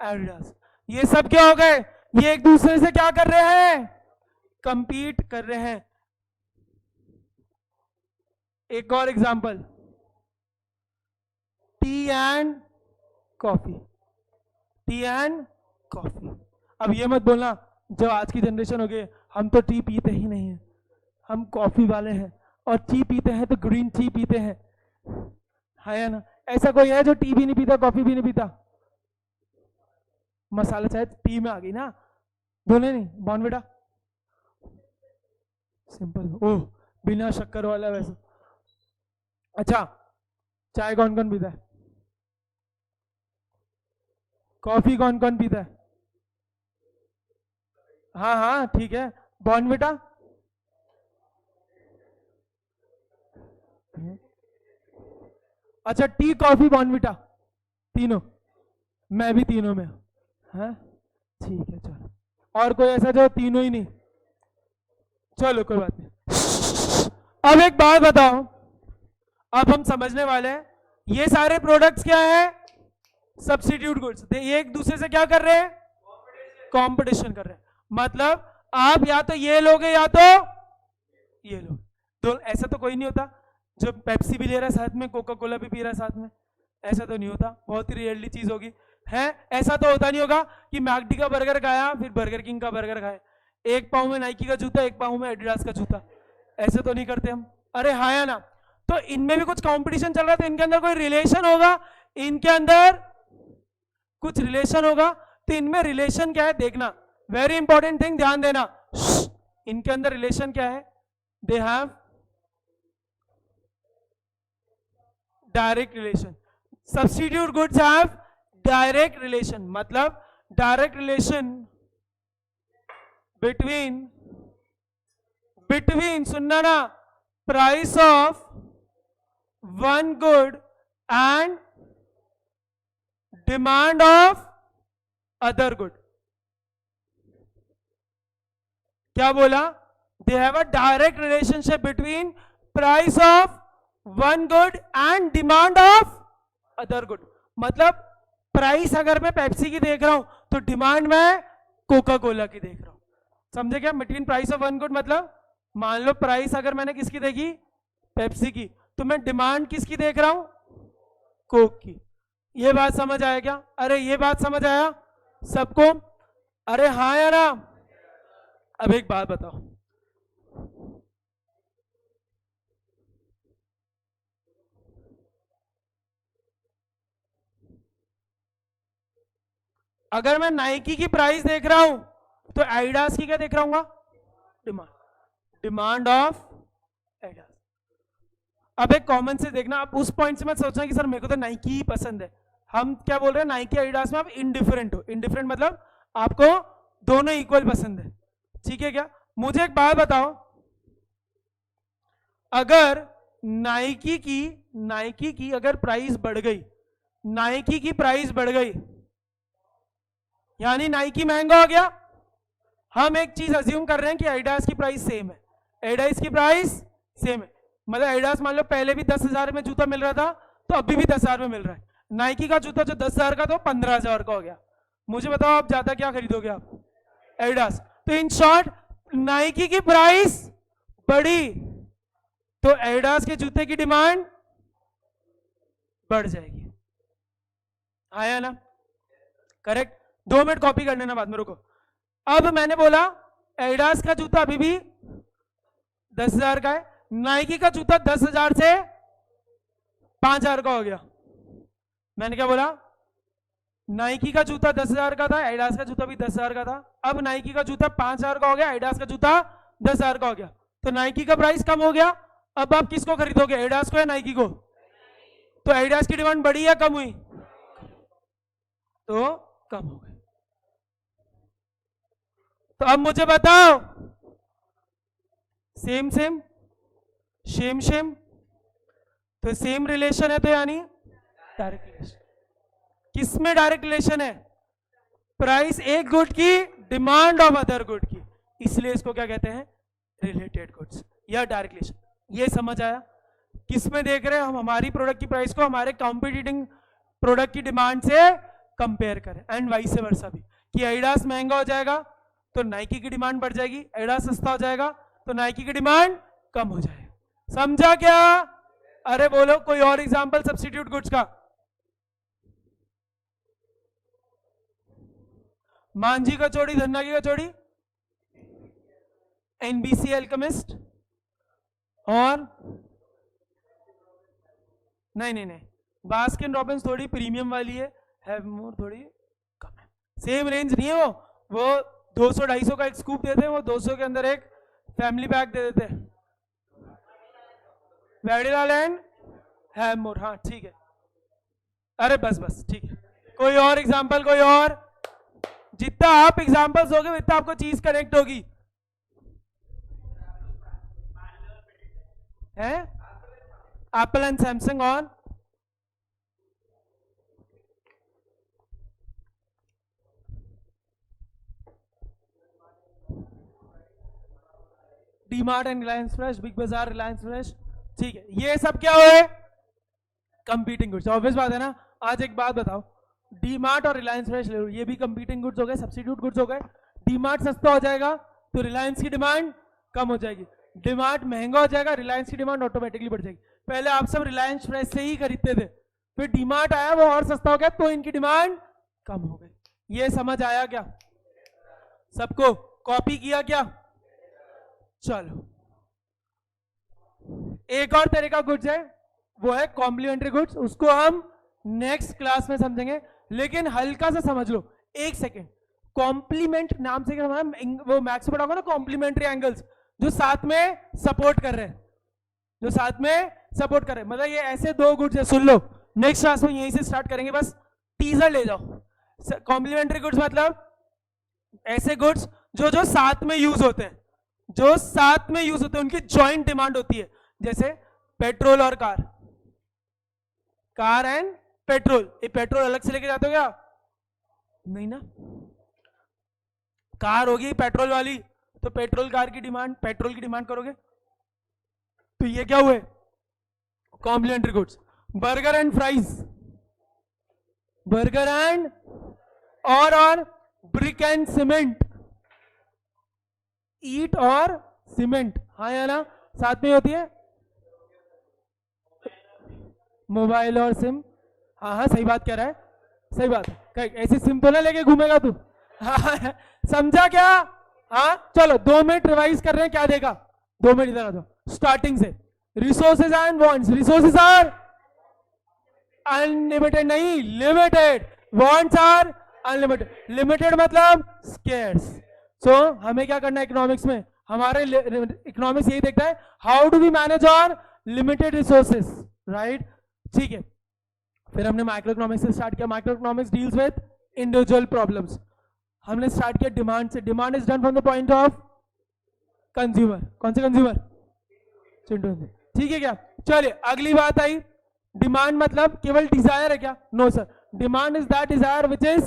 Adidas. ये सब क्या हो गए, ये एक दूसरे से क्या कर रहे हैं, कंपीट कर रहे हैं। एक और example, T and coffee, T and coffee. अब ये मत बोलना जो आज की जनरेशन हो गई हम तो टी पीते ही नहीं है, हम कॉफी वाले हैं, और टी पीते हैं तो ग्रीन टी पीते हैं, है ना। ऐसा कोई है जो टी भी नहीं पीता, कॉफी भी नहीं पीता। मसाला चाय टी में आ गई ना, बोले नहीं बॉर्नविटा सिंपल, ओह बिना शक्कर वाला वैसे। अच्छा चाय कौन कौन पीता है, कॉफी कौन कौन पीता है, हाँ हाँ ठीक है, बॉर्नविटा, अच्छा टी कॉफी बॉर्नविटा तीनों, मैं भी तीनों में, हाँ ठीक है चलो। और कोई ऐसा जो तीनों ही नहीं, चलो कोई बात नहीं। अब एक बात बताओ, अब हम समझने वाले हैं, ये सारे प्रोडक्ट्स क्या है, सब्स्टिट्यूट गुड्स। ये एक दूसरे से क्या कर रहे हैं, कंपटीशन कर रहे हैं। मतलब आप या तो ये लोगे या तो ये लोग, तो ऐसा तो कोई नहीं होता जो पेप्सी भी ले रहा है साथ में, कोका कोला भी पी रहा है साथ में, ऐसा तो नहीं होता, बहुत ही रेयरली चीज होगी, है ऐसा तो होता नहीं होगा कि मैकडी का बर्गर खाया फिर बर्गर किंग का बर्गर खाया, एक पाँव में नाइकी का जूता एक पाँव में एडिडास का जूता, ऐसे तो नहीं करते हम। अरे हाँ या ना, तो इनमें भी कुछ कंपटीशन चल रहा है, तो इनके अंदर कोई रिलेशन होगा, इनके अंदर कुछ रिलेशन होगा, तो इनमें रिलेशन क्या है देखना, वेरी इंपॉर्टेंट थिंग, ध्यान देना। इनके अंदर रिलेशन क्या है, they have direct relation. Substitute goods have direct relation, मतलब डायरेक्ट रिलेशन बिटवीन सुनना ना, price of one good and demand of other good. क्या बोला, they have a direct relationship between price of one good and demand of other good. मतलब price अगर मैं Pepsi की देख रहा हूं तो डिमांड मैं कोका कोला की देख रहा हूं। समझे क्या? Between price of one good मतलब मान लो प्राइस अगर मैंने किसकी देखी, पेप्सी की, तो मैं डिमांड किसकी देख रहा हूं, कोक की। ये बात समझ आया क्या? अरे ये बात समझ आया सबको? अरे हाँ या ना? अब एक बात बताओ, अगर मैं नाइकी की प्राइस देख रहा हूं तो एडिडास की क्या देख रहा हूँ? Demand, demand of Adidas. अब एक कॉमन से देखना, आप उस पॉइंट से मत सोचना कि सर मेरे को तो नाइकी ही पसंद है। हम क्या बोल रहे हैं, नाइकी एडिडास में आप इंडिफरेंट हो। इंडिफरेंट मतलब आपको दोनों इक्वल पसंद है, ठीक है क्या? मुझे एक बात बताओ, अगर नाइकी की अगर प्राइस बढ़ गई, नाइकी की प्राइस बढ़ गई यानी नाइकी महंगा हो गया। हम एक चीज अज्यूम कर रहे हैं कि एडिडास की प्राइस सेम है, एडिडास की प्राइस सेम है, मतलब एडिडास मान लो पहले भी 10,000 में जूता मिल रहा था तो अभी भी 10,000 में मिल रहा है। नाइकी का जूता जो 10,000 का तो 15,000 का हो गया। मुझे बताओ आप ज्यादा क्या खरीदोगे आप? एडिडास। तो इन शॉर्ट नाइकी की प्राइस बढ़ी तो एडिडास के जूते की डिमांड बढ़ जाएगी, आया ना? करेक्ट। 2 मिनट कॉपी कर लेना बाद में, रुको। अब मैंने बोला एडिडास का जूता अभी भी 10,000 का है, नाइकी का जूता 10,000 से 5,000 का हो गया। मैंने क्या बोला? नाइकी का जूता 10,000 का था, एडिडास का जूता भी 10,000 का था। अब नाइकी का जूता 5,000 का हो गया, एडिडास का जूता 10,000 का हो गया, तो नाइकी का प्राइस कम हो गया। अब आप किसको खरीदोगे, एडिडास को या नाइकी को? तो एडिडास की डिमांड बढ़ी या कम हुई? तो कम हो गई। तो अब मुझे बताओ, सेम सेम सेम सेम, तो सेम रिलेशन है, तो यानी डायरेक्ट रिलेशन। किसमें डायरेक्ट रिलेशन है? प्राइस एक गुड की, डिमांड ऑफ अदर गुड की, इसलिए इसको क्या कहते हैं, रिलेटेड गुड्स या डायरेक्ट रिलेशन। ये समझ आया? किसमें देख रहे हैं हम, हमारी प्रोडक्ट की प्राइस को हमारे कॉम्पिटिटिंग प्रोडक्ट की डिमांड से कंपेयर करें, एंड वाइस वर्सा भी, कि एडिडास महंगा हो जाएगा तो नाइकी की डिमांड बढ़ जाएगी, एडिडास सस्ता हो जाएगा तो नाइकी की डिमांड कम हो जाएगी। समझा क्या? अरे बोलो कोई और एग्जांपल सब्स्टिट्यूट गुड्स का। मांझी कचौड़ी, धन्ना की कचौड़ी, एनबीसी एल्केमिस्ट, और नहीं, बास्किन रॉबिन्स थोड़ी प्रीमियम वाली है, हैवमोर थोड़ी कम है, सेम रेंज नहीं है वो 200-250 का एक स्कूप देते हैं, वो 200 के अंदर एक फैमिली पैक दे देते हैं। वेडिलाल एंड हैवमोर, हाँ ठीक है। अरे बस ठीक है। कोई और एग्जांपल, कोई और? जितना आप एग्जांपल्स होगे उतना आपको चीज कनेक्ट होगी, है? Apple and Samsung on DMart and Reliance fresh, big बाजार, रिलायंस फ्रेश, ठीक है। ये सब क्या हुए? कंपीटिंग गुड्स, ऑब्वियस बात है ना। आज एक बात बताओ, डीमार्ट और रिलायंस फ्रेश ले लो, ये भी कंपीटिंग गुड्स हो गए, सब्स्टिट्यूट गुड्स हो गए। डीमार्ट सस्ता हो जाएगा तो रिलायंस की डिमांड कम हो जाएगी, डीमार्ट महंगा हो जाएगा, रिलायंस की डिमांड ऑटोमेटिकली बढ़ जाएगी। पहले आप सब रिलायंस फ्रेश से ही खरीदते थे, फिर डीमार्ट आया वो और सस्ता हो गया तो इनकी डिमांड कम हो गई। ये समझ आया क्या सबको? कॉपी किया क्या? चलो, एक और तरह का गुड्स है, वो है कॉम्प्लीमेंट्री गुड्स, उसको हम नेक्स्ट क्लास में समझेंगे। लेकिन हल्का सा समझ लो, एक सेकेंड, कॉम्प्लीमेंट नाम से क्या, वो मैथ्स में पढ़ाओगे ना, कॉम्प्लीमेंट्री एंगल्स, जो साथ में सपोर्ट कर रहे हैं, जो साथ में सपोर्ट कर रहे हैं, मतलब ये ऐसे दो गुड्स है, सुन लो, नेक्स्ट क्लास में यहीं से स्टार्ट करेंगे, बस टीजर ले जाओ। कॉम्प्लीमेंट्री गुड्स मतलब ऐसे गुड्स जो साथ में यूज होते हैं, जो साथ में यूज होते हैं, उनकी जॉइंट डिमांड होती है, जैसे पेट्रोल और कार, कार एंड पेट्रोल। ये पेट्रोल अलग से लेके जाते हो क्या? नहीं ना, कार होगी पेट्रोल वाली तो पेट्रोल कार की डिमांड, पेट्रोल की डिमांड करोगे, तो ये क्या हुए? Complementary goods. Burger and fries, burger and और ब्रिक एंड सीमेंट, ईट और सीमेंट, हाँ या ना, साथ में होती है मोबाइल और सिम, हाँ हाँ सही बात कह रहा है, सही बात है, ऐसे सिम तो ना लेके घूमेगा तू, हाँ समझा क्या? हाँ चलो 2 मिनट रिवाइज कर रहे हैं, क्या देगा 2 मिनट इधर आ जाओ स्टार्टिंग से। Resources and wants, resources are unlimited नहीं limited, wants are unlimited, limited मतलब स्केर्स। सो हमें क्या करना है इकोनॉमिक्स में, हमारे इकोनॉमिक्स यही देखता है how do we manage our limited resources, right? ठीक है, फिर हमने माइक्रो इकोनॉमिक्स से स्टार्ट किया। Micro economics deals with individual problems. हमने स्टार्ट किया डिमांड से, demand is done from the point of consumer, कौन से कंज्यूमर? चिंटू। ठीक है क्या? चलिए अगली बात आई, डिमांड मतलब केवल डिजायर है क्या? No sir, demand is that desire which is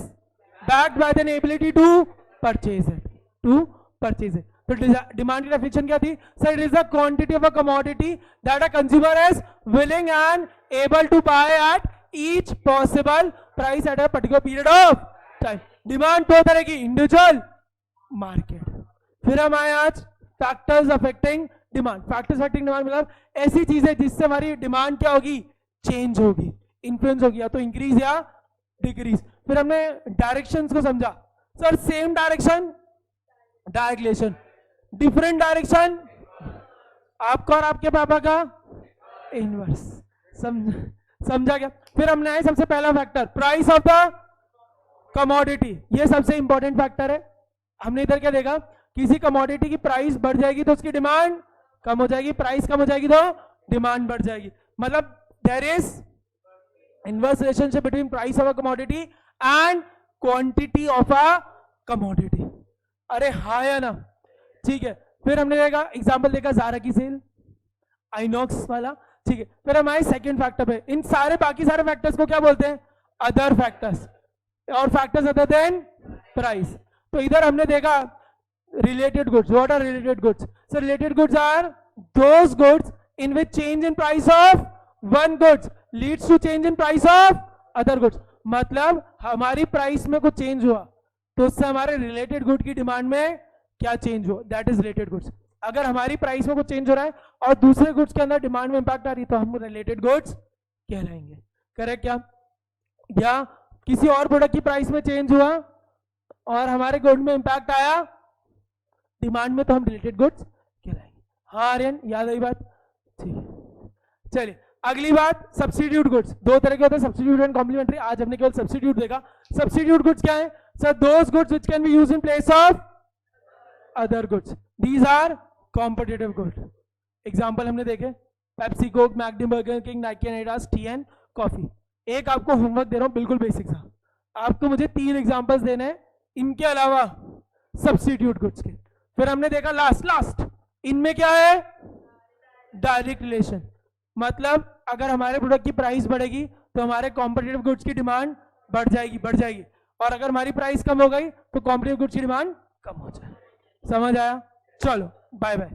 backed by the ability to purchase it, to purchase it. तो डिमांड की डेफिनेशन क्या थी sir? It is the quantity of a commodity that a consumer is willing and able to buy at each possible price at a particular period of time. Demand दो तरह की, individual, market. फिर हम आए आज factors affecting demand. Factors affecting demand मतलब ऐसी चीजें जिससे हमारी डिमांड क्या होगी? चेंज होगी, इन्फ्लुएंस होगी, या तो इंक्रीज या डिक्रीज। फिर हमने डायरेक्शंस को समझा, sir same direction direct relation, different direction आपका और आपके पापा का इनवर्स, समझा क्या? फिर हमने आए सबसे पहला factor price of the commodity, ये सबसे इंपॉर्टेंट फैक्टर है। हमने इधर क्या देखा, किसी कमोडिटी की प्राइस बढ़ जाएगी तो उसकी डिमांड कम हो जाएगी, प्राइस कम हो जाएगी तो डिमांड बढ़ जाएगी। मतलब there is inverse relationship between price of a commodity and quantity of a commodity. अरे हाँ या ना? ठीक है, फिर हमने देखा एग्जांपल देखा ज़ारा की सेल, आइनॉक्स वाला। ठीक है, फिर हम आए सेकंड फैक्टर पे। इन सारे बाकी सारे फैक्टर्स को क्या बोलते हैं? अदर फैक्टर्स, और फैक्टर्स अदर देन प्राइस। तो इधर हमने देखा related goods. What are related goods? So related goods are those goods in which change in price of one goods leads to change in price of other goods. मतलब हमारी price में कुछ change हुआ तो उससे हमारे रिलेटेड गुड की demand में क्या चेंज हो, दैट इज रिलेटेड गुड्स। अगर हमारी प्राइस में कुछ चेंज हो रहा है और दूसरे गुड्स के अंदर डिमांड में इंपैक्ट आ रही है तो हम रिलेटेड गुड्स कहलाएंगे। करेक्ट क्या? या किसी और प्रोडक्ट की प्राइस में चेंज हुआ और हमारे गुड में इंपैक्ट आया डिमांड में तो हम रिलेटेड गुड्स कहलाएंगे। हाँ आर्यन, याद आई बात? ठीक, चलिए अगली बात सब्स्टिट्यूट गुड्स। दो तरह के होते हैं, सब्स्टिट्यूट एंड कॉम्प्लीमेंट्री। आज हमने केवल सब्स्टिट्यूट देखा। सब्स्टिट्यूट गुड्स क्या है sir? Those goods which can be used in place of other goods, these are competitive goods. Example हमने देखे Pepsi, Coke, McD, Burger King, Nike, Adidas, tea and coffee. एक आपको होमवर्क दे रहा हूं बिल्कुल बेसिक सा, आपको मुझे 3 एग्जांपल्स देने हैं इनके अलावा सब्स्टिट्यूट गुड्स के। फिर हमने देखा लास्ट इनमें क्या है? Direct relation. मतलब अगर हमारे प्रोडक्ट की प्राइस बढ़ेगी तो हमारे कॉम्पिटिटिव गुड्स की डिमांड बढ़ जाएगी, और अगर हमारी प्राइस कम हो गई तो कॉम्पिटिटिव गुड्स की डिमांड कम हो जाए। समझ आया? चलो बाय बाय।